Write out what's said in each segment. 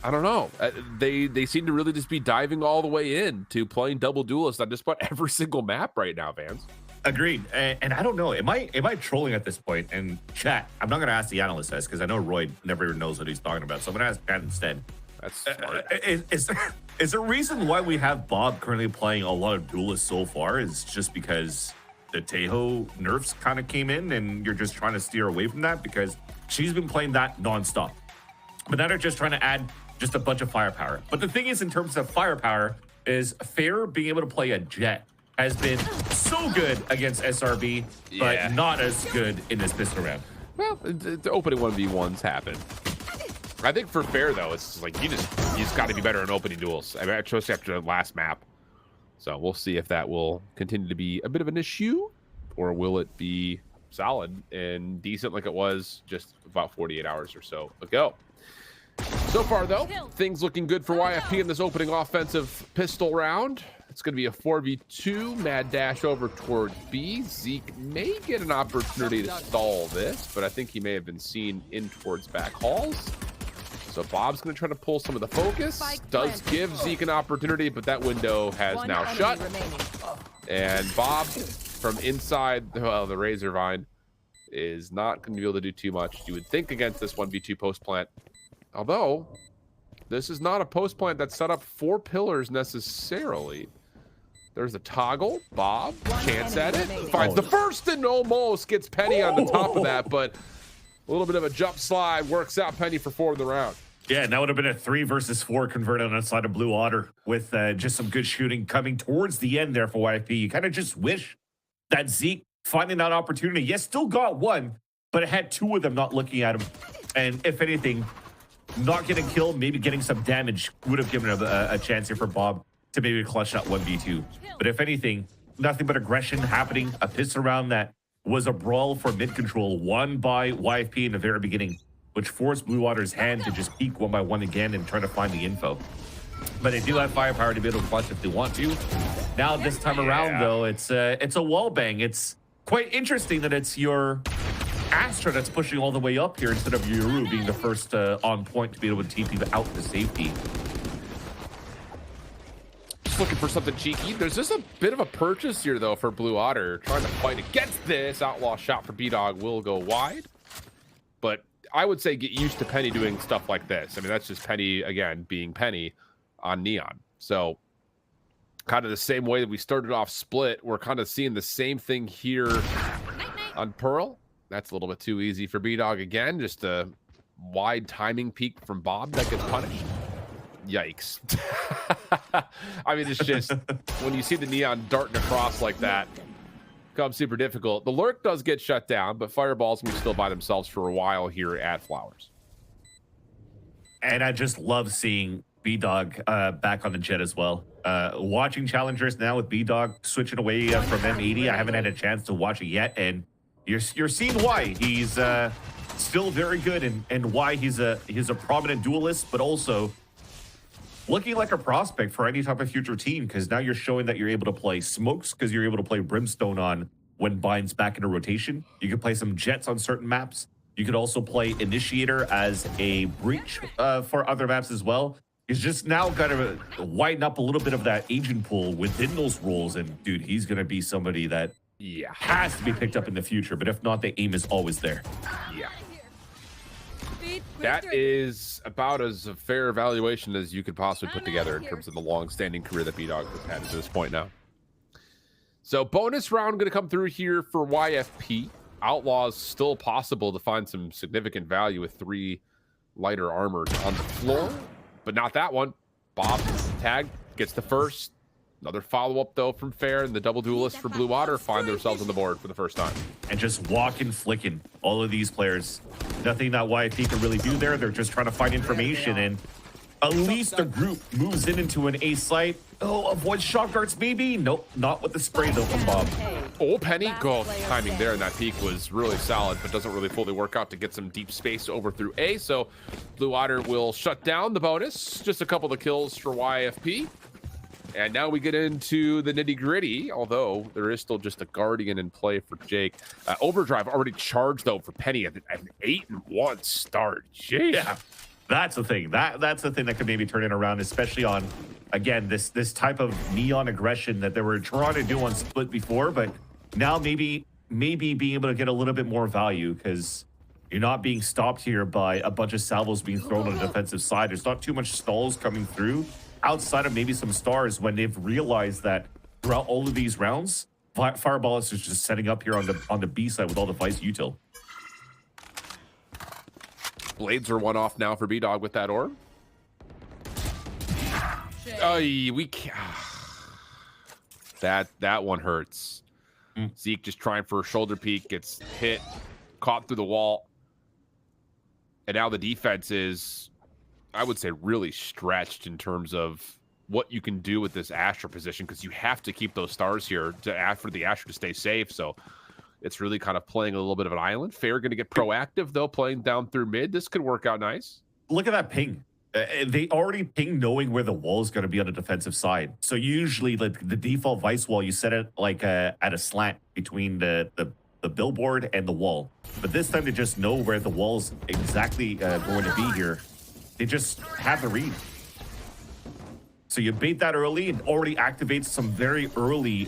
I don't know. They seem to really just be diving all the way in to playing double duelist on just about every single map right now, Vans. Agreed. And I don't know. Am I trolling at this point? And chat, I'm not going to ask the analyst this because I know Roy never even knows what he's talking about. So I'm going to ask chat instead. That's smart. Is the reason why we have Bob currently playing a lot of duelists so far is just because the Tejo nerfs kind of came in and you're just trying to steer away from that? Because she's been playing that nonstop. But now they're just trying to add just a bunch of firepower. But the thing is, in terms of firepower, is Fair being able to play a Jet has been so good against SRB, but not as good in this pistol round. Well, the opening 1v1s happen. I think for Fair though, it's just like you just got to be better in opening duels. I mean, especially after the last map. So we'll see if that will continue to be a bit of an issue, or will it be solid and decent like it was just about 48 hours or so ago. So far, though, things looking good for YFP in this opening offensive pistol round. It's going to be a 4v2. Mad dash over towards B. Zeke may get an opportunity to stall this, but I think he may have been seen in towards back halls. So Bob's going to try to pull some of the focus. Does give Zeke an opportunity, but that window has now shut. And Bob from inside the Razor Vine is not going to be able to do too much. You would think against this 1v2 post plant. Although, this is not a post plant that's set up for pillars necessarily. There's a toggle. Bob, chance at it. Finds the first and almost gets Penny on the top of that, but a little bit of a jump slide works out Penny for 4 in the round. Yeah, and that would have been a 3 versus 4 converted on the side of Blue Otter with just some good shooting coming towards the end there for YFP. You kind of just wish that Zeke finding that opportunity. Yes, still got 1, but it had 2 of them not looking at him. And if anything, not getting killed, maybe getting some damage would have given a chance here for Bob to maybe clutch that 1v2. But if anything, nothing but aggression happening. A pistol round that was a brawl for mid control, won by YFP in the very beginning, which forced Blue Water's hand to just peek 1 by 1 again and try to find the info. But they do have firepower to be able to clutch if they want to. Now this time around, though, it's a wall bang. It's quite interesting that it's your Astra that's pushing all the way up here instead of Yoru being the first on point to be able to TP out to safety. Just looking for something cheeky. There's just a bit of a purchase here, though, for Blue Otter. Trying to fight against this. Outlaw shot for B-Dog will go wide. But I would say get used to Penny doing stuff like this. I mean, that's just Penny, again, being Penny on Neon. So kind of the same way that we started off Split, we're kind of seeing the same thing here on Pearl. That's a little bit too easy for B-Dog again. Just a wide timing peak from Bob that gets punished. Yikes. I mean, it's just when you see the Neon darting across like that, becomes super difficult. The lurk does get shut down, but Fireball's going to be still by themselves for a while here at Flowers. And I just love seeing B-Dog back on the Jet as well. Watching Challengers now with B-Dog switching away from M80. I haven't had a chance to watch it yet, and you're seeing why he's still very good and why he's a prominent duelist, but also looking like a prospect for any type of future team, because now you're showing that you're able to play Smokes because you're able to play Brimstone on when Bind's back into rotation. You can play some Jets on certain maps. You could also play Initiator as a breach for other maps as well. He's just now got to widen up a little bit of that agent pool within those roles, and dude, he's going to be somebody that has to be picked up in the future, but if not, the aim is always there. Yeah. That is about as a fair evaluation as you could possibly put together in terms of the long-standing career that B-Dog has had to this point now. So bonus round going to come through here for YFP. Outlaws still possible to find some significant value with 3 lighter armors on the floor, but not that one. Bob tag gets the first. Another follow-up, though, from Fair, and the double duelist for Blue Water find themselves on the board for the first time. And just walking, flicking, all of these players. Nothing that YFP can really do there. They're just trying to find information, and at least the group moves into an A site. Oh, avoid shot guards, maybe? Nope, not with the spray, though, from Bob. Oh, Penny. Go timing there, and that peak was really solid, but doesn't really fully work out to get some deep space over through A, so Blue Water will shut down the bonus. Just a couple of kills for YFP. And now we get into the nitty-gritty, although there is still just a Guardian in play for Jake. Overdrive already charged, though, for Penny at an 8-1 start. Jeez. Yeah. That's the thing. That's the thing that could maybe turn it around, especially on, again, this type of neon aggression that they were trying to do on Split before, but now maybe being able to get a little bit more value because you're not being stopped here by a bunch of salvos being thrown on the defensive side. There's not too much stalls coming through outside of maybe some stars when they've realized that throughout all of these rounds, Fireball is just setting up here on the B side with all the Vice util. Blades are one off now for B-Dog with that orb. We can't. That one hurts. Zeke just trying for a shoulder peek, gets hit, caught through the wall. And now the defense is, I would say, really stretched in terms of what you can do with this Asher position, because you have to keep those stars here for the Asher to stay safe. So it's really kind of playing a little bit of an island. Fair going to get proactive, though, playing down through mid. This could work out nice. Look at that ping. They already ping knowing where the wall is going to be on the defensive side. So usually the default Vice wall, you set it like at a slant between the billboard and the wall. But this time they just know where the wall's exactly going to be here. They just have the read. So you bait that early and already activates some very early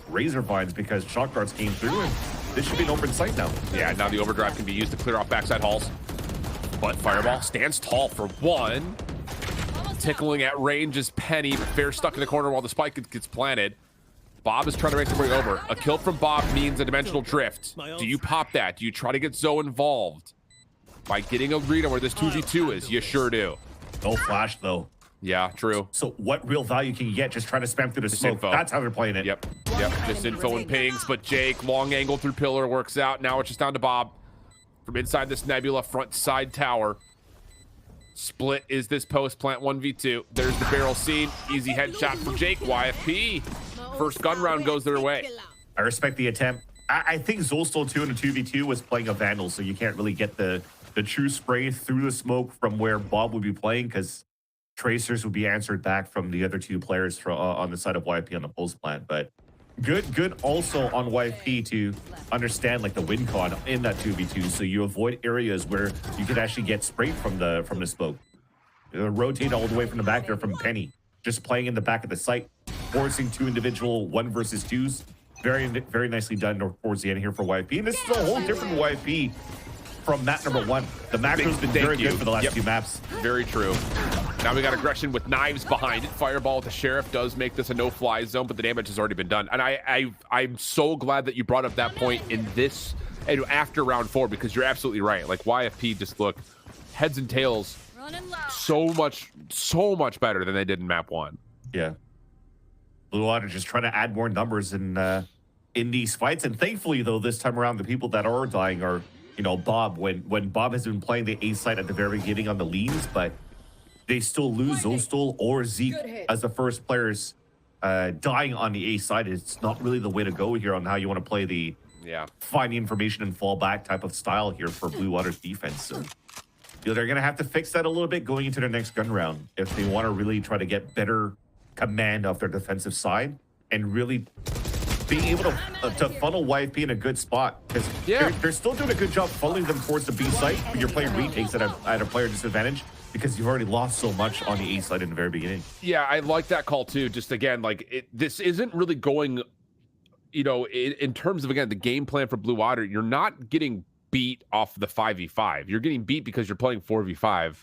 razor vines because shot guards came through, and this should be an open sight now. Yeah, now the overdrive can be used to clear off backside halls. But Fireball stands tall for one. Tickling at range is Penny, but Fair stuck in the corner while the spike gets planted. Bob is trying to make the way over. A kill from Bob means a dimensional drift. Do you pop that? Do you try to get Zoe involved? By getting a read on where this 2v2 is? You sure do. No flash, though. Yeah, true. So what real value can you get just trying to spam through the smoke? Info. That's how they're playing it. Yep. Just info and pings, but Jake, long angle through pillar, works out. Now it's just down to Bob. From inside this Nebula front side tower. Split is this post plant 1v2. There's the barrel scene. Easy headshot from Jake. YFP. First gun round goes their way. I respect the attempt. I think Zolstol 2 in a 2v2 was playing a Vandal, so you can't really get the true spray through the smoke from where Bob would be playing, because tracers would be answered back from the other two players on the side of YFP on the post plant. But good also on YFP to understand like the win con in that 2v2, so you avoid areas where you could actually get sprayed from the smoke. Rotate all the way from the back there from Penny, just playing in the back of the site, forcing two individual 1 versus 2s. Very nicely done towards the end here for YFP, and this is a whole different YFP from map number 1. The macro's been very good for the last 2 maps. Very true. Now we got aggression with knives behind it. Fireball with the Sheriff does make this a no-fly zone, but the damage has already been done. And I'm so glad that you brought up that point in this and after round 4, because you're absolutely right. Like YFP just look heads and tails so much better than they did in map 1. Yeah. Blue Water just trying to add more numbers in these fights, and thankfully though this time around the people that are dying are, you know, Bob. When Bob has been playing the A side at the very beginning on the leans, but they still lose Zolstol or Zeke as the first players dying on the A side. It's not really the way to go here on how you want to play the find the information and fall back type of style here for Blue Water's defense. So they're going to have to fix that a little bit going into their next gun round if they want to really try to get better command of their defensive side and really being able to funnel YFP in a good spot, because they're still doing a good job funneling them towards the B site, but you're playing retakes at a player disadvantage because you've already lost so much on the A side in the very beginning. Yeah, I like that call too. Just again, like this isn't really going, you know, in terms of, again, the game plan for Blue Water, you're not getting beat off the 5v5. You're getting beat because you're playing 4v5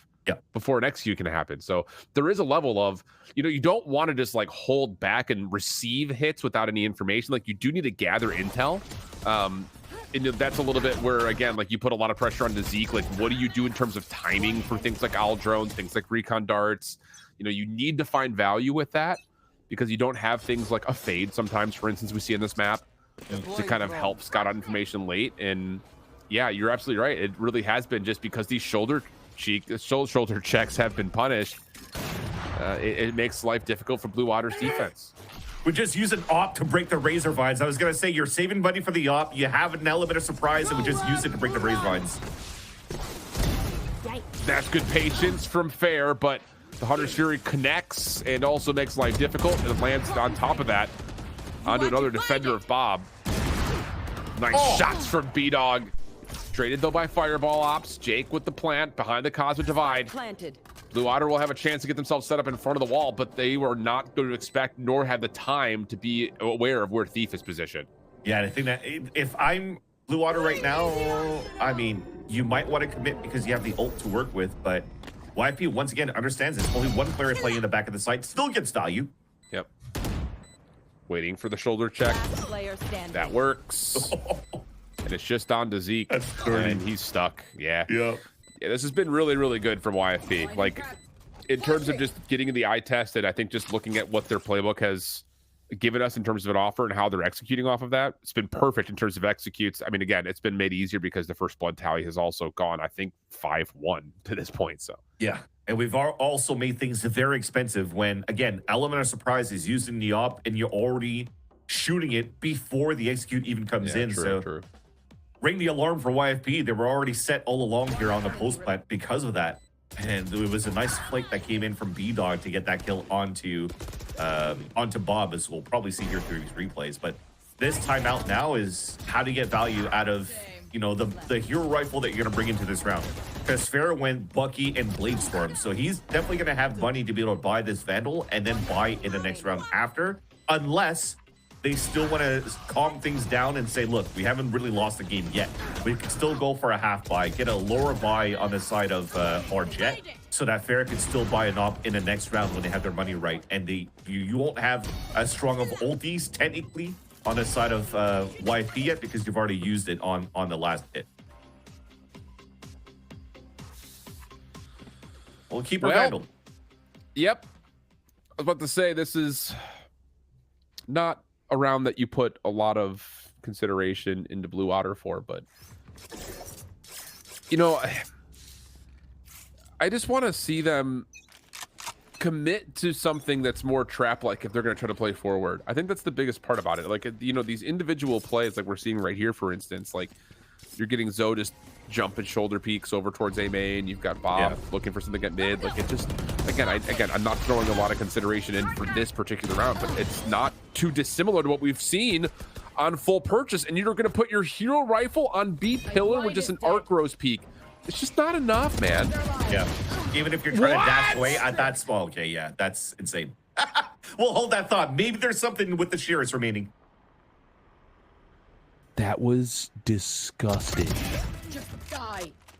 before an execute can happen. So there is a level of, you know, you don't want to just like hold back and receive hits without any information. Like you do need to gather intel. And that's a little bit where, again, like you put a lot of pressure on Zeke. Like, what do you do in terms of timing for things like owl drones, things like recon darts? You know, you need to find value with that because you don't have things like a fade sometimes, for instance, we see in this map to kind of help scout out information late. And yeah, you're absolutely right. It really has been just because these shoulder checks have been punished. It makes life difficult for Blue Water's defense. We just use an op to break the razor vines. I was going to say, you're saving money for the op. You have an element of surprise, and we just use it to break the razor vines. That's good patience from Fair, but the Hunter's Fury connects and also makes life difficult, and lands on top of that onto another defender of Bob. Nice shots from B-Dog. Traded though by Fireball Ops. Jake with the plant behind the Cosmic Divide. Planted. Blue Otter will have a chance to get themselves set up in front of the wall, but they were not going to expect nor had the time to be aware of where Thief is positioned. Yeah, I think that if I'm Blue Otter right now, I mean, you might want to commit because you have the ult to work with, but YFP once again understands this. Only one player playing in the back of the site still gets value. Yep. Waiting for the shoulder check. That works. And it's just on to Zeke. And he's stuck. Yeah. Yeah. Yeah, this has been really, really good from YFP. Like, in terms of just getting the eye tested, I think just looking at what their playbook has given us in terms of an offer and how they're executing off of that, it's been perfect in terms of executes. I mean, again, it's been made easier because the first blood tally has also gone, I think, 5-1 to this point. So yeah, and we've also made things very expensive when, again, element of surprise is using the op and you're already shooting it before the execute even comes in. True. Ring the alarm for YFP. They were already set all along here on the post plant because of that. And it was a nice flick that came in from B-Dog to get that kill onto Bob, as we'll probably see here through these replays. But this timeout now is how to get value out of, you know, the hero rifle that you're going to bring into this round. Because Fair went Bucky and Bladestorm, so he's definitely going to have money to be able to buy this Vandal and then buy in the next round after, unless they still want to calm things down and say, look, we haven't really lost the game yet. We can still go for a half buy, get a lower buy on the side of our Jet, so that Fair can still buy an op in the next round when they have their money right. And you won't have as strong of ulties, technically, on the side of YFP yet, because you've already used it on the last hit. We'll keep her Vandal. Yep. I was about to say, this is not a round that you put a lot of consideration into Blue Otter for, but you know, I just want to see them commit to something that's more trap like if they're going to try to play forward. I think that's the biggest part about it. Like, you know, these individual plays like we're seeing right here, for instance, like you're getting Zoe just jumping shoulder peaks over towards A main. You've got Bob looking for something at mid. Like, it just, again, I'm not throwing a lot of consideration in for this particular round, but it's not too dissimilar to what we've seen on full purchase. And you're going to put your hero rifle on B pillar with just an arc rose peak. It's just not enough, man. Yeah. Even if you're trying to dash away at that small. Okay, yeah, that's insane. We'll hold that thought. Maybe there's something with the Shearers remaining. That was disgusting.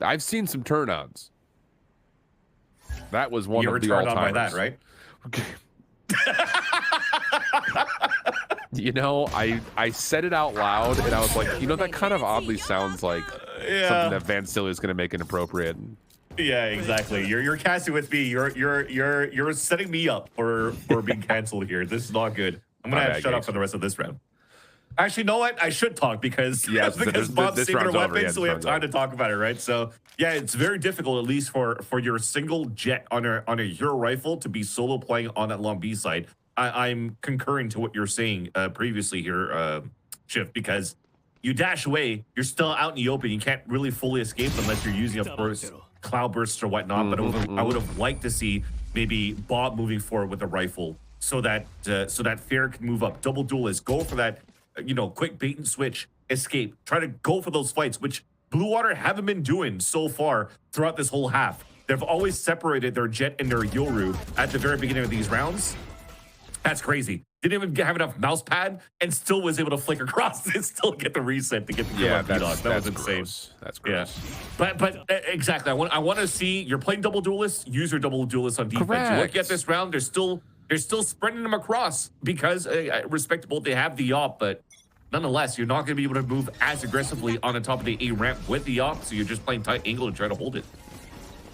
I've seen some turn-ons. That was one of the all-timers. You were turned on by that, right? You know, I said it out loud, and I was like, you know, that kind of oddly sounds like something that Van Silly is going to make inappropriate. Yeah, exactly. You're casting with me. You're setting me up for being canceled here. This is not good. I'm gonna have to shut up for the rest of this round. Actually, you know what? I should talk because Bob's saving her weapon, so we have time to talk about it, right? So yeah, it's very difficult, at least for your single Jet on a hero rifle to be solo playing on that long B side. I'm concurring to what you're saying previously here, Shift, because you dash away, you're still out in the open. You can't really fully escape unless you're using, of course, cloud bursts or whatnot. But I would have liked to see maybe Bob moving forward with a rifle so that Fair can move up. Double duelist, go for that, you know, quick bait and switch, escape. Try to go for those fights, which Blue Water haven't been doing so far throughout this whole half. They've always separated their Jet and their Yoru at the very beginning of these rounds. That's crazy. Didn't even have enough mouse pad and still was able to flick across and still get the reset to get the kill on B-Dog. That was insane. Gross. That's gross. Yeah. But exactly. I want to see, you're playing double duelist, use your double duelist on defense. Correct. You look at this round, they're still spreading them across because respectable, they have the op, but nonetheless, you're not going to be able to move as aggressively on the top of the A ramp with the op, so you're just playing tight angle to try to hold it.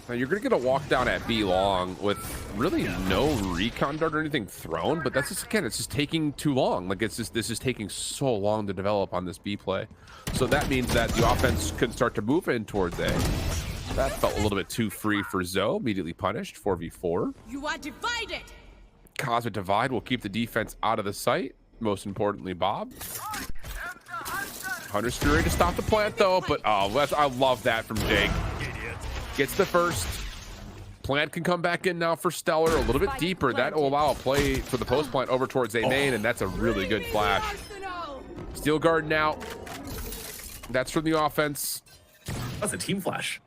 Now you're going to get a walk down at B long with really no recon dart or anything thrown, but that's just, again, it's just taking too long. Like, this is taking so long to develop on this B play. So that means that the offense can start to move in towards A. That felt a little bit too free for Zoe, immediately punished, 4v4. You are divided. Cosmic Divide will keep the defense out of the sight. Most importantly, Bob. Hunter's Fury to stop the plant, though, but I love that from Jake. Gets the first. Plant can come back in now for Stellar a little bit deeper. That will allow a play for the post plant over towards A main, and that's a really good flash. Steel Garden out. That's from the offense. That's a team flash.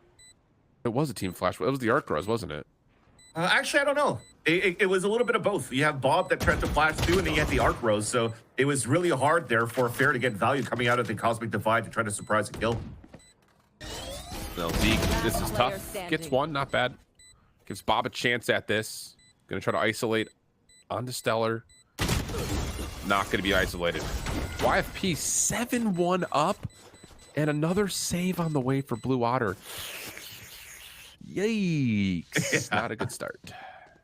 It was a team flash. It was the arc rose, wasn't it? Actually, I don't know. It was a little bit of both. You have Bob that tried to flash too, and then you had the arc rose. So it was really hard there for Fair to get value coming out of the Cosmic Divide to try to surprise a kill. No, Zeke, this is tough. Gets one, not bad. Gives Bob a chance at this. Gonna try to isolate onto Stellar. Not gonna be isolated. YFP 7-1 up, and another save on the way for Blue Otter. Yikes. Not a good start.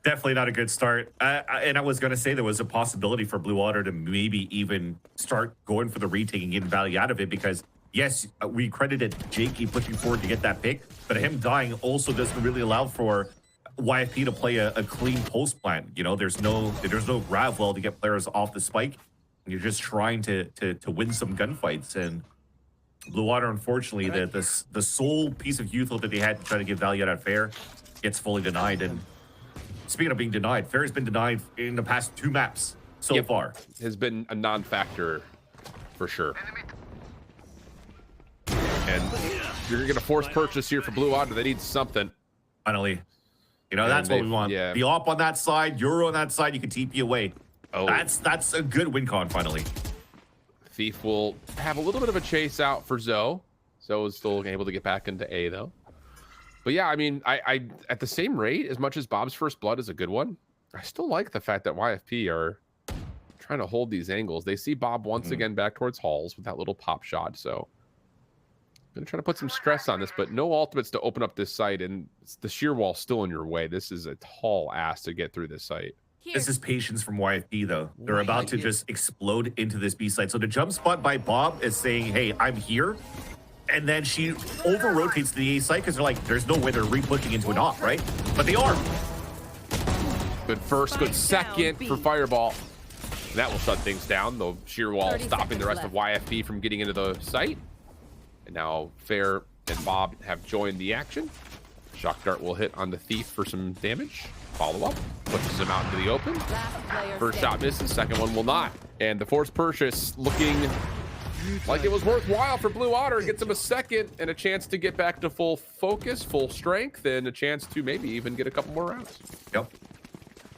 Definitely not a good start. And I was going to say there was a possibility for Blue Otter to maybe even start going for the retake and getting value out of it because, yes, we credited Jakey pushing forward to get that pick, but him dying also doesn't really allow for YFP to play a clean post plan. You know, there's no grav well to get players off the spike. And you're just trying to win some gunfights. And Blue Otter, unfortunately, the sole piece of youth that they had to try to give value out of Fair gets fully denied. And speaking of being denied, Fair has been denied in the past 2 maps so far. Has been a non-factor for sure. And you're going to force purchase here for Blue Otter. They need something. Finally. You know, that's what we want. Yeah. The op on that side, Euro on that side, you can TP away. Oh. That's a good win con finally. Thief will have a little bit of a chase out for Zoe. Zoe is still able to get back into A though. But yeah, I mean, I at the same rate, as much as Bob's First Blood is a good one, I still like the fact that YFP are trying to hold these angles. They see Bob once again back towards Halls with that little pop shot. So I'm gonna try to put some stress on this, but no ultimates to open up this site, and the sheer wall still in your way. This is a tall ass to get through this site. This is patience from YFP, though. They're about to just explode into this B site. So the jump spot by Bob is saying, hey, I'm here. And then she over-rotates to the A site because they're like, there's no way they're re-pushing into an op, right? But they are. Good first, good second for Fireball. That will shut things down. The sheer wall stopping the rest of YFP from getting into the site. And now Fair and Bob have joined the action. Shock Dart will hit on the Thief for some damage. Follow up, pushes him out into the open. First shot misses, second one will not. And the forced purchase looking like it was worthwhile for Blue Otter. Gets him a second and a chance to get back to full focus, full strength, and a chance to maybe even get a couple more rounds. Yep.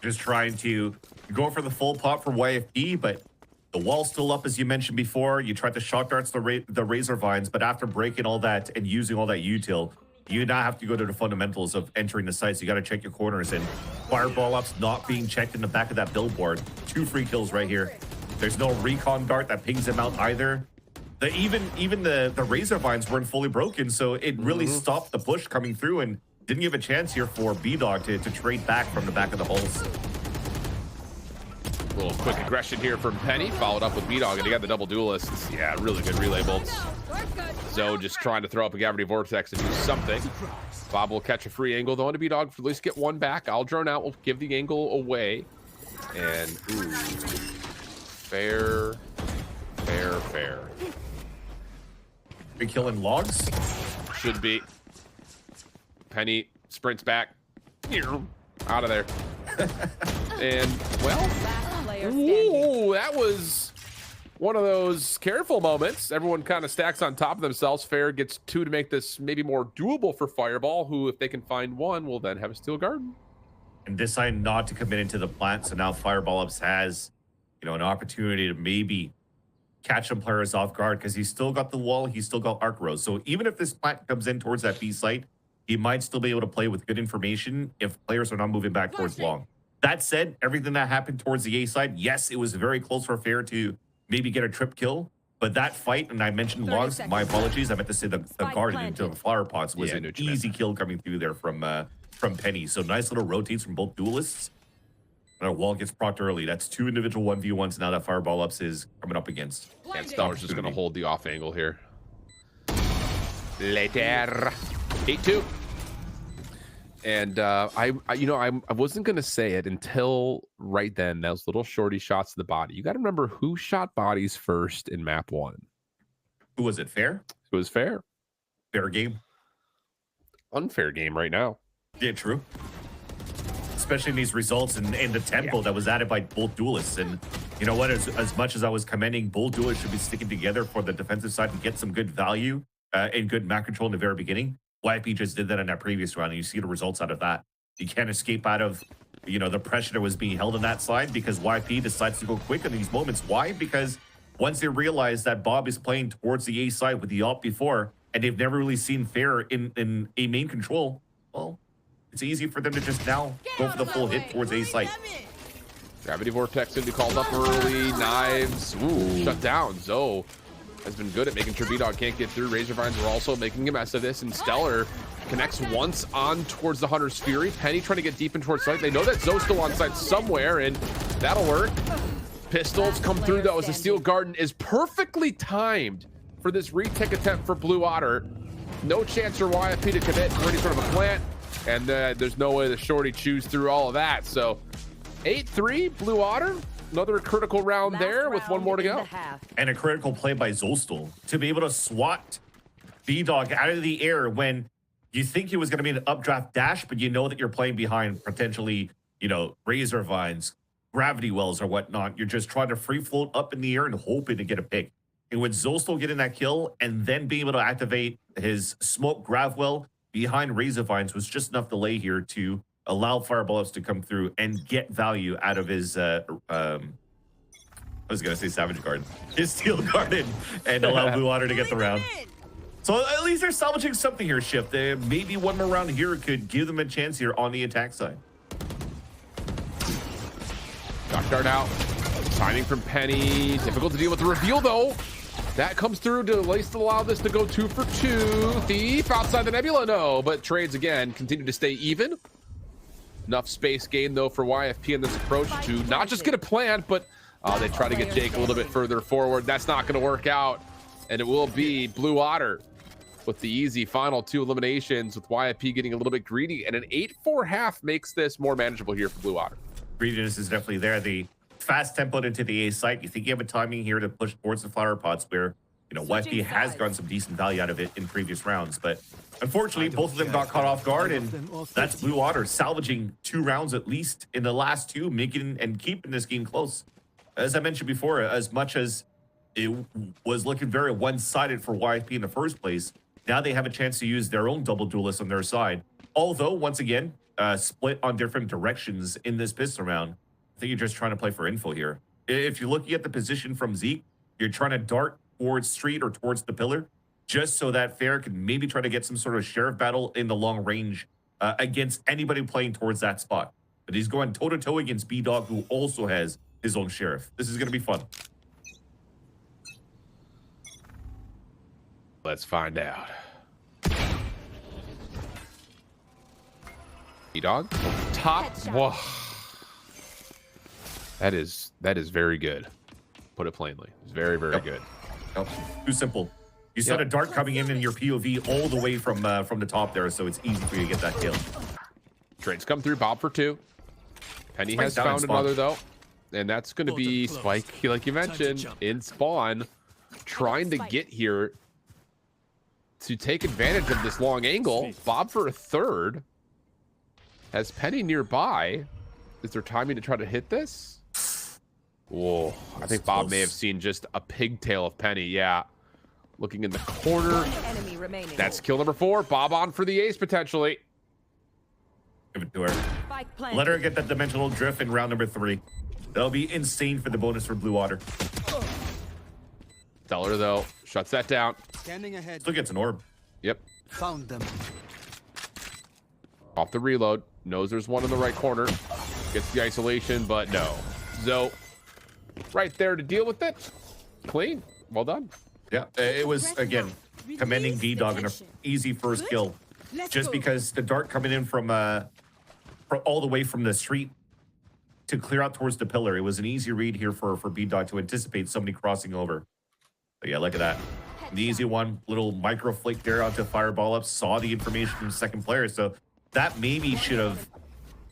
Just trying to go for the full pop for YFP, but the wall's still up, as you mentioned before. You tried to shock darts the Razor Vines, but after breaking all that and using all that util, you now have to go to the fundamentals of entering the sites. You got to check your corners, and Fireball ups not being checked in the back of that billboard. 2 free kills right here. There's no recon dart that pings him out either. Even the Razor Vines weren't fully broken, so it really stopped the push coming through and didn't give a chance here for B-Dog to trade back from the back of the holes. A little quick aggression here from Penny, followed up with B-Dog, and he got the double duelists. Yeah, really good relay bolts. Zoe just trying to throw up a Gravity Vortex and do something. Bob will catch a free angle, though, on to B-Dog for at least get one back. I'll drone out, will give the angle away. And, ooh, fair. Big kill in logs? Should be. Penny sprints back. Out of there. And, well, ooh, that was one of those careful moments. Everyone kind of stacks on top of themselves. Fair gets 2 to make this maybe more doable for Fireball, who, if they can find 1, will then have a steel garden. And decide not to commit into the plant, so now Fireball Ups has, you know, an opportunity to maybe catch some players off guard because he's still got the wall, he's still got Arc Rose. So even if this plant comes in towards that B site, he might still be able to play with good information if players are not moving back towards long. That said, everything that happened towards the A side, yes, it was very close for Fair to maybe get a trip kill, but that fight, and I mentioned logs, my apologies, I meant to say the garden into the flower pots was an easy kill coming through there from Penny. So nice little rotates from both duelists. And our wall gets procced early. That's 2 individual 1v1s now that Fireball Ups is coming up against. And Stellar's just going to hold the off angle here. Later. 8-2. And I wasn't going to say it until right then. Those little shorty shots to the body. You got to remember who shot bodies first in map 1. Who was it? Fair? It was Fair. Fair game. Unfair game right now. Yeah, true. Especially in these results and the tempo that was added by both duelists. And you know what? As much as I was commending, both duelists should be sticking together for the defensive side to get some good value. and good map control in the very beginning. YFP just did that in that previous round, and you see the results out of that. You can't escape out of, you know, the pressure that was being held on that side because YFP decides to go quick in these moments. Why? Because once they realize that Bob is playing towards the A side with the AWP before, and they've never really seen Fair in A main control, well, it's easy for them to just now go for the full hit towards A side. Gravity Vortex going to be called up early. Knives. Ooh, shut down. Zoe has been good at making sure B-Dog can't get through. Razorvines are also making a mess of this, and Stellar connects once on towards the Hunter's Fury. Penny trying to get deep in towards site. They know that Zoe's still on site somewhere, and that'll work. Pistols come through, though, as the Steel Garden is perfectly timed for this retake attempt for Blue Otter. No chance for YFP to commit for any sort of a plant, and there's no way the Shorty chews through all of that. So 8-3, Blue Otter. Another critical round there with one more to go. And a critical play by Zolstol to be able to swat B-Dog out of the air when you think it was going to be an updraft dash, but you know that you're playing behind potentially, you know, Razor Vines, Gravity Wells or whatnot. You're just trying to free float up in the air and hoping to get a pick. And with Zolstol getting that kill and then being able to activate his smoke Gravwell behind Razor Vines was just enough delay here to allow fireballs to come through and get value out of his I was gonna say Savage Garden, his Steel Garden, and allow Blue Otter to get the round. So at least they're salvaging something here, Shift. Maybe one more round here could give them a chance here on the attack side. Shock dart out. Timing from Penny. Difficult to deal with the reveal, though. That comes through to at least allow this to go 2 for 2. Thief outside the Nebula, no. But trades, again, continue to stay even. Enough space gained, though, for YFP in this approach to not just get a plant, but they try to get Jake a little bit further forward. That's not going to work out. And it will be Blue Otter with the easy final 2 eliminations, with YFP getting a little bit greedy. And an 8-4 half makes this more manageable here for Blue Otter. Greediness is definitely there. The fast tempo into the A site. You think you have a timing here to push towards the flower pots where, you know, YFP has gotten some decent value out of it in previous rounds. But unfortunately, both of them got caught off guard, and that's Blue Otter salvaging 2 rounds at least in the last 2, making and keeping this game close. As I mentioned before, as much as it was looking very one-sided for YFP in the first place, now they have a chance to use their own double duelists on their side. Although, once again, split on different directions in this pistol round. I think you're just trying to play for info here. If you're looking at the position from Zeke, you're trying to dart towards street or towards the pillar, just so that Fair can maybe try to get some sort of sheriff battle in the long range against anybody playing towards that spot. But he's going toe-to-toe against B-Dog, who also has his own sheriff. This is going to be fun. Let's find out. B-Dog top. Whoa. That is very good. Put it plainly. It's very, very good. Yep. Too simple. You saw a dart coming in your POV all the way from the top there, so it's easy for you to get that kill. Trades come through. Bob for 2. Penny has found another, though. And that's going to be Spike, like you mentioned, in spawn, trying to get here to take advantage of this long angle. Bob for a 3rd. Has Penny nearby. Is there timing to try to hit this? Whoa. I think Bob may have seen just a pigtail of Penny. Yeah. Looking in the corner. That's kill number 4. Bob on for the ace, potentially. Give it to her. Let her get that dimensional drift in round number 3. That'll be insane for the bonus for Blue Otter. Stellar, though, shuts that down. Standing ahead. Still gets an orb. Yep. Found them. Off the reload. Knows there's one in the right corner. Gets the isolation, but no. Zoe right there to deal with it. Clean. Well done. Yeah, it was, again, commending B-Dog on an easy first kill. Just because the dart coming in from all the way from the street to clear out towards the pillar, it was an easy read here for B-Dog to anticipate somebody crossing over. But yeah, look at that. The easy one, little micro flick there onto fireball up, saw the information from the second player. So that maybe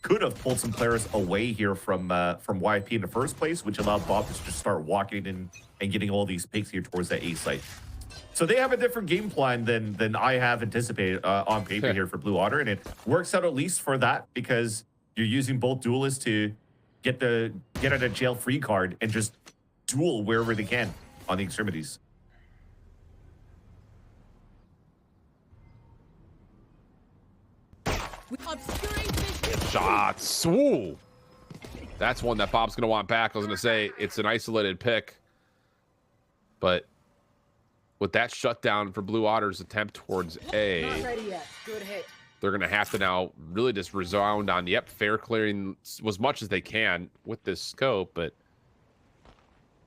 could have pulled some players away here from YFP in the first place, which allowed Bob to just start walking in and getting all these picks here towards that A site. So they have a different game plan than I have anticipated on paper here for Blue Otter, and it works out at least for that because you're using both duelists to get out of jail free card and just duel wherever they can on the extremities. Shots. Ooh. That's one that Bob's going to want back. I was going to say it's an isolated pick. But with that shutdown for Blue Otter's attempt towards A, Not ready yet. Good hit. they're going to have to now really just resound on, yep, fair clearing as much as they can with this scope. But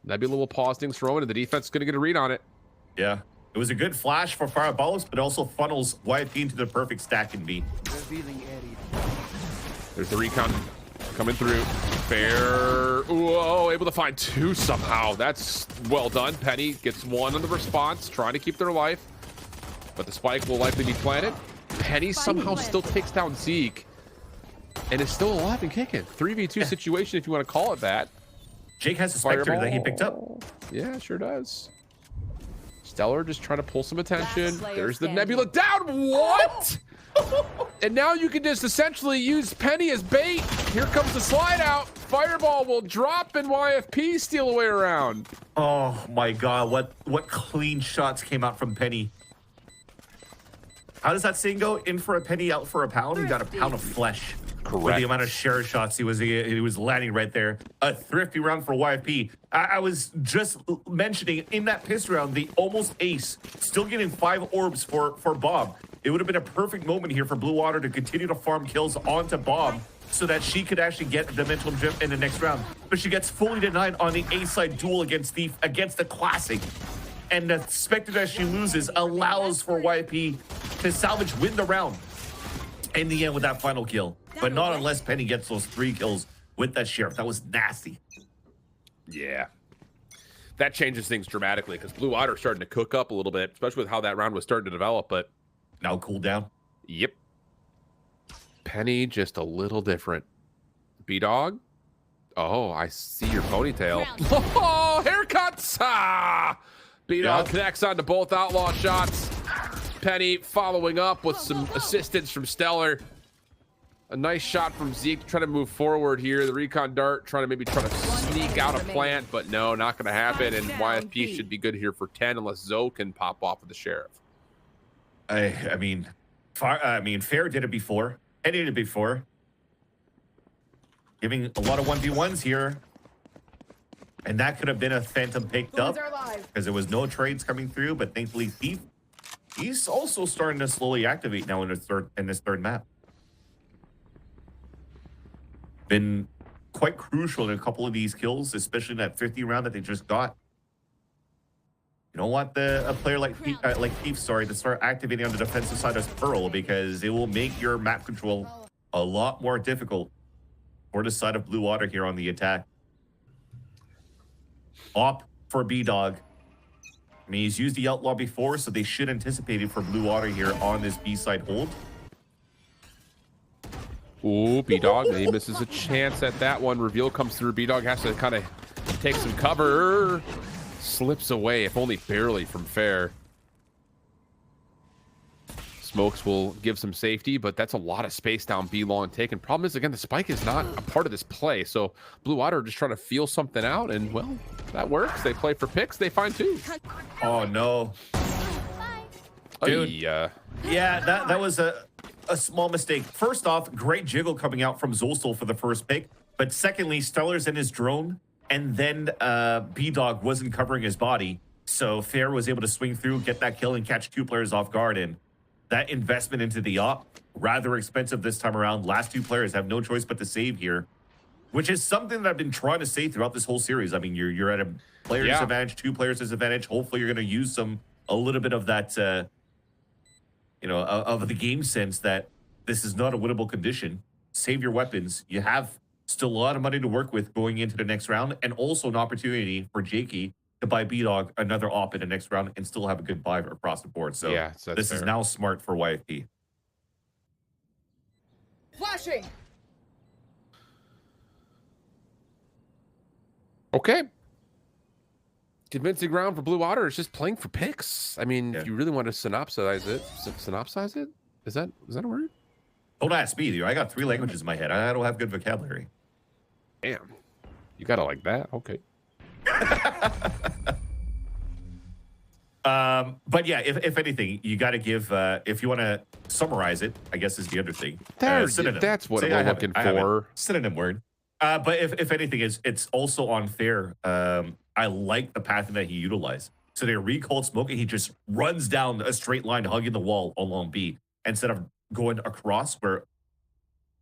that'd be a little pause things thrown, and the defense is going to get a read on it. Yeah. It was a good flash for Fireballs, but also funnels YFP into the perfect stack in B. There's the recon coming through. Fair. Whoa, able to find two somehow. That's well done. Penny gets one on the response, trying to keep their life. But the spike will likely be planted. Penny somehow still takes down Zeke. And is still alive and kicking. 3v2 situation, if you want to call it that. Jake has a Spectre that he picked up. Yeah, sure does. Stellar just trying to pull some attention. There's the Nebula down. What? And now you can just essentially use Penny as bait. Here comes the slide out. Fireball will drop and YFP steal away around. Oh my god, what clean shots came out from Penny. How does that saying go? In for a penny, out for a pound. He got a pound of flesh. Correct. With the amount of share shots he was landing right there. A thrifty round for YFP. I was just mentioning in that piss round, the almost ace, still getting 5 orbs for Bob. It would have been a perfect moment here for Blue Water to continue to farm kills onto Bob so that she could actually get the Dimensional Gem in the next round. But she gets fully denied on the A-side duel against Thief, against the Classic. And the Spectre that she loses allows for YFP to salvage, win the round in the end with that final kill. But not unless Penny gets those 3 kills with that Sheriff. That was nasty. Yeah. That changes things dramatically because Blue Otter starting to cook up a little bit, especially with how that round was starting to develop. But now cool down. Yep. Penny just a little different. B-Dog. Oh, I see your ponytail. Oh, haircuts! Ah! B-Dog connects onto both outlaw shots. Penny following up with some assistance from Stellar. A nice shot from Zeke to try to move forward here. The recon dart trying to sneak out a plant, but no, not going to happen. And YFP should be good here for 10 unless Zoe can pop off with the Sheriff. I mean, Fair did it before. Penny did it before. Giving a lot of 1v1s here. And that could have been a Phantom picked up because there was no trades coming through. But thankfully, Thief, he's also starting to slowly activate now in this third map. Been quite crucial in a couple of these kills, especially in that 50 round that they just got. You don't want a player like Thief, to start activating on the defensive side as Pearl, because it will make your map control a lot more difficult for the side of Blue Water here on the attack. Op for B-Dog. I mean, he's used the Outlaw before, so they should anticipate it for Blue Water here on this B-side hold. Ooh, B-Dog, he misses a chance at that one. Reveal comes through. B-Dog has to kind of take some cover. Slips away, if only barely, from Fair. Smokes will give some safety, but that's a lot of space down B long taken. Problem is, again, the spike is not a part of this play. So Blue Water are just trying to feel something out, and, well, that works. They play for picks. They find 2. Oh, no. Dude. Yeah, that was a small mistake. First off, great jiggle coming out from Zolstel for the first pick. But secondly, Stellar's in his drone, and then B-Dog wasn't covering his body. So Fair was able to swing through, get that kill, and catch 2 players off guard. And that investment into the op, rather expensive this time around. Last 2 players have no choice but to save here, which is something that I've been trying to say throughout this whole series. I mean, you're at a player's advantage, 2 players' disadvantage. Hopefully you're going to use a little bit of that, of the game sense that this is not a winnable condition. Save your weapons. You have still a lot of money to work with going into the next round, and also an opportunity for Jakey to buy B-Dog another op in the next round and still have a good buy across the board. So yeah, this is now smart for YFP. Flashing. Okay. Convincing round for Blue Water is just playing for picks. I mean, if you really want to synopsize it, is that a word? Don't ask me, dude. I got 3 languages in my head. I don't have good vocabulary. Damn. You got it like that? Okay. But yeah, if anything, you got to give, if you want to summarize it, I guess is the other thing. Synonym. That's what Say, we're looking for. Synonym word. But if anything, it's also unfair. I like the pattern that he utilized. So they recalled smoking. He just runs down a straight line, hugging the wall along B, instead of going across where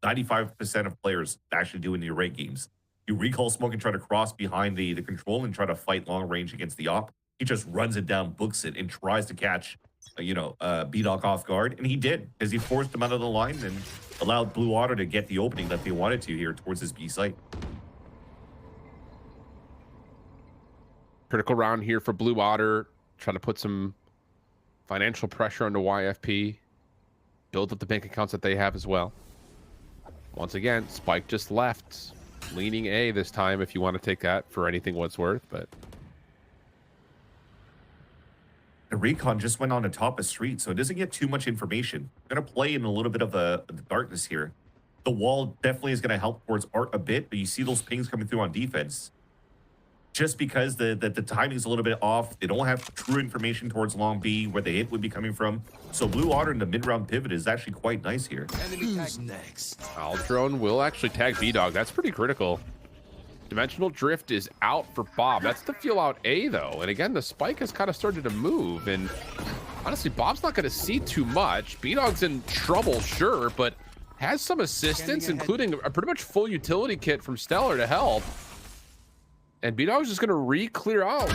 95% of players actually do in the array games. You recall smoke and try to cross behind the control and try to fight long range against the op. He just runs it down, books it, and tries to catch, B-Dog off guard. And he did, because he forced him out of the line and allowed Blue Otter to get the opening that they wanted to here towards his B site. Critical round here for Blue Otter. Trying to put some financial pressure onto YFP. Build up the bank accounts that they have as well. Once again, Spike just left. Leaning A this time if you want to take that for anything what's worth, but... The recon just went on the top of street, so it doesn't get too much information. Going to play in a little bit of the darkness here. The wall definitely is going to help towards Art a bit, but you see those pings coming through on defense. Just because the timing is a little bit off, they don't have true information towards long B where the hit would be coming from. So Blue Otter in the mid-round pivot is actually quite nice here. Who's next? Aldrone will actually tag B-Dog. That's pretty critical. Dimensional Drift is out for Bob. That's the feel out A, though. And again, the spike has kind of started to move. And honestly, Bob's not going to see too much. B-Dog's in trouble, sure, but has some assistance, including a pretty much full utility kit from Stellar to help. And B-Dog's just going to re-clear out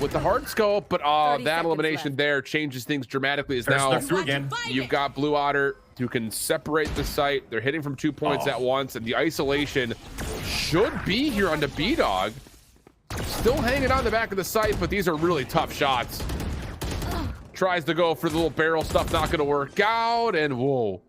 with the hard scope, but that elimination there changes things dramatically. Is now through again. You've got Blue Otter who can separate the site. They're hitting from 2 points at once, and the isolation should be here on the B-Dog. Still hanging on the back of the site, but these are really tough shots. Tries to go for the little barrel stuff, not going to work out, and whoa.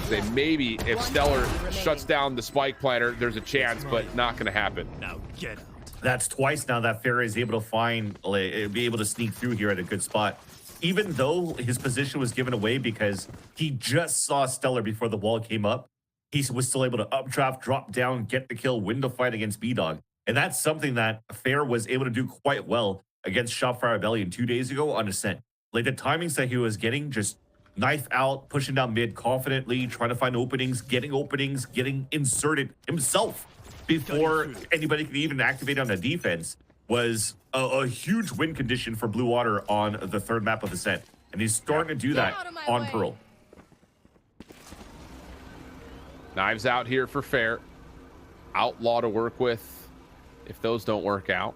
They maybe, if Stellar shuts down the spike planter, there's a chance, but not going to happen. Now get out. That's twice now that Fair is able to be able to sneak through here at a good spot. Even though his position was given away because he just saw Stellar before the wall came up, he was still able to updraft, drop down, get the kill, win the fight against B-Dog. And that's something that Fair was able to do quite well against Shopfire Rebellion 2 days ago on Ascent. Like the timings that he was getting, just knife out, pushing down mid confidently, trying to find openings, getting inserted himself before anybody could even activate on the defense, was a huge win condition for Blue Water on the third map of Ascent. And he's starting to do that on Pearl. Knives out here for Fair. Outlaw to work with if those don't work out.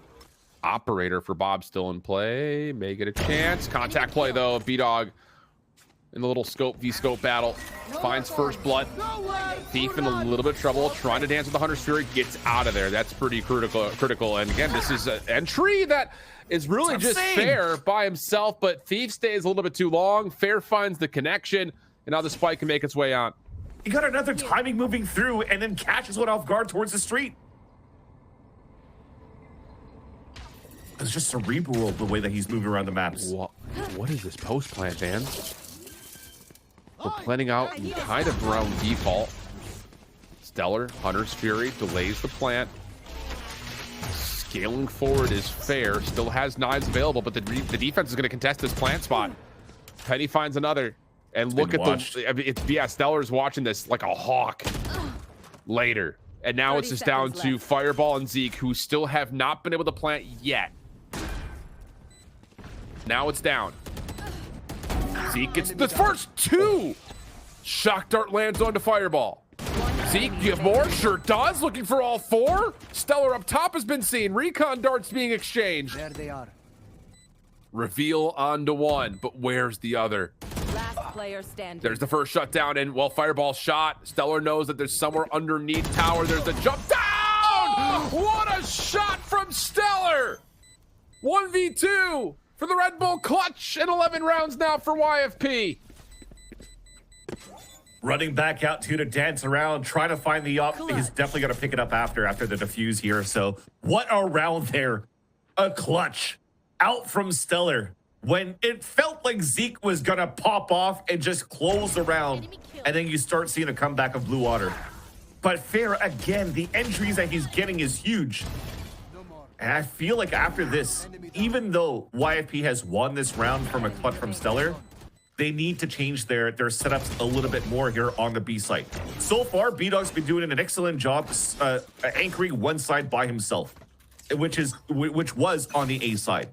Operator for Bob still in play. May get a chance. Contact play, though. B-Dog in the little scope v-scope battle. Finds first blood. Thief in a little bit of trouble. Trying to dance with the Hunter's Fury. Gets out of there. That's pretty critical. And again, this is an entry that is really just Fair by himself, but Thief stays a little bit too long. Fair finds the connection, and now the spike can make its way out. He got another timing moving through and then catches one off guard towards the street. It's just cerebral the way that he's moving around the maps. What is this post plant, man? We're planning out in kind of around default. Stellar, Hunter's Fury, delays the plant. Scaling forward is Fair. Still has knives available, but the defense is going to contest this plant spot. Penny finds another. And look at the... Stellar's watching this like a hawk later. And now it's just down to Fireball and Zeke, who still have not been able to plant yet. Now it's down. Zeke gets the first two. Shock dart lands onto Fireball. Zeke, do you have more? Sure does. Looking for all four. Stellar up top has been seen. Recon darts being exchanged. There they are. Reveal onto one, but where's the other? Last player standing. There's the first shutdown, and well, Fireball shot. Stellar knows that there's somewhere underneath tower. There's the jump down. What a shot from Stellar. 1v2 for the Red Bull clutch, and 11 rounds now for YFP. Running back out to dance around, trying to find the op. He's definitely going to pick it up after the defuse here. So what a round there. A clutch out from Stellar when it felt like Zeke was going to pop off and just close the round. And then you start seeing a comeback of Blue Water. But Fair, again, the entries that he's getting is huge. And I feel like after this, even though YFP has won this round from a clutch from Stellar, they need to change their setups a little bit more here on the B side. So far, B-Dog's been doing an excellent job anchoring one side by himself, which was on the A side.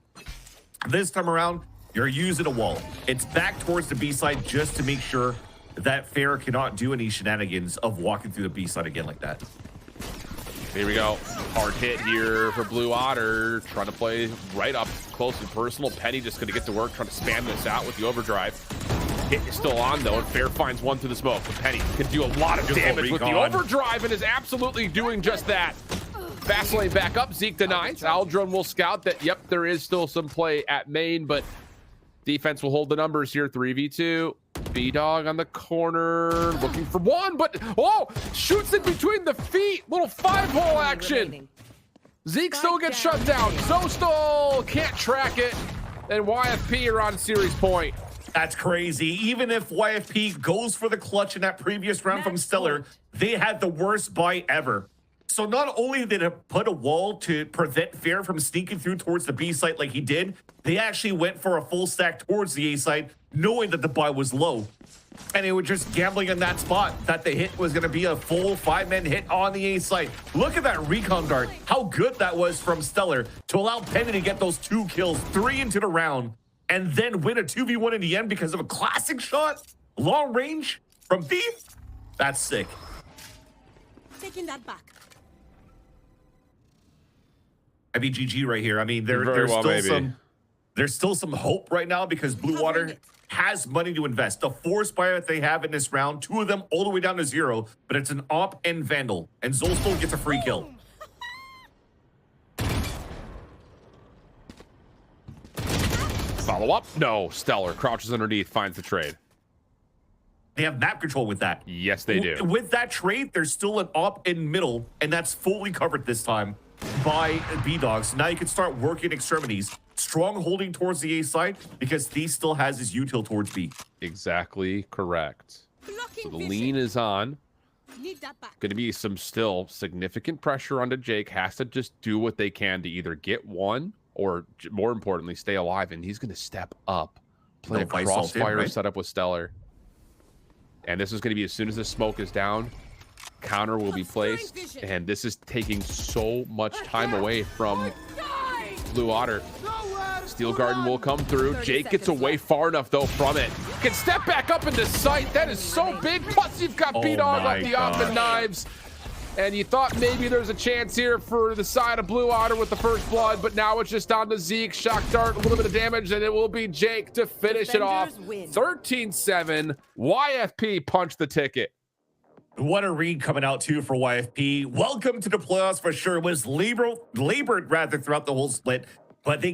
This time around, you're using a wall. It's back towards the B side just to make sure that Fair cannot do any shenanigans of walking through the B side again like that. Here we go. Hard hit here for Blue Otter. Trying to play right up close and personal. Penny just going to get to work trying to spam this out with the overdrive. Hit is still on, though, and Fair finds one through the smoke. But Penny can do a lot of damage with the overdrive and is absolutely doing just that. Fast lane back up. Zeke denies. Aldrin will scout that, yep, there is still some play at main, but defense will hold the numbers here. 3v2. B-Dog on the corner, looking for one, but oh, shoots it between the feet. Little 5-hole action. Zeke still gets shut down. Zostal can't track it, and YFP are on series point. That's crazy. Even if YFP goes for the clutch in that previous round from Stellar, they had the worst buy ever. So not only did it put a wall to prevent Fair from sneaking through towards the B site like he did, they actually went for a full stack towards the A site, knowing that the buy was low. And they were just gambling in that spot that the hit was going to be a full 5-man hit on the A site. Look at that recon dart. How good that was from Stellar to allow Penny to get those 2 kills, 3 into the round, and then win a 2v1 in the end because of a classic shot, long range from Thief. That's sick. Taking that back. I mean, GG right here. I mean, there's still some hope right now because Blue Water has money to invest. The 4 Spire that they have in this round, 2 of them all the way down to 0, but it's an Op and Vandal, and Zolstol gets a free kill. Follow up? No. Stellar crouches underneath, finds the trade. They have map control with that. Yes, they do. With that trade, there's still an Op in middle, and that's fully covered this time by B-Dogs. Now you can start working extremities. Strong holding towards the A side because Thief still has his util towards B. Exactly correct. So the lean is on. Going to be some still significant pressure onto Jake. Has to just do what they can to either get one or, more importantly, stay alive. And he's going to step up, play a crossfire setup with Stellar. And this is going to be as soon as the smoke is down, counter will be placed. And this is taking so much time away from Blue Otter. Steel Garden will come through. Jake gets away far enough, though, from it. Can step back up into sight. That is so big. Plus, you've got B-Dog off the Op and knives. And you thought maybe there's a chance here for the side of Blue Otter with the first blood, but now it's just down to Zeke. Shock dart, a little bit of damage, and it will be Jake to finish it off. 13-7. YFP punched the ticket. What a read coming out, too, for YFP. Welcome to the playoffs for sure. It was labored rather throughout the whole split, but they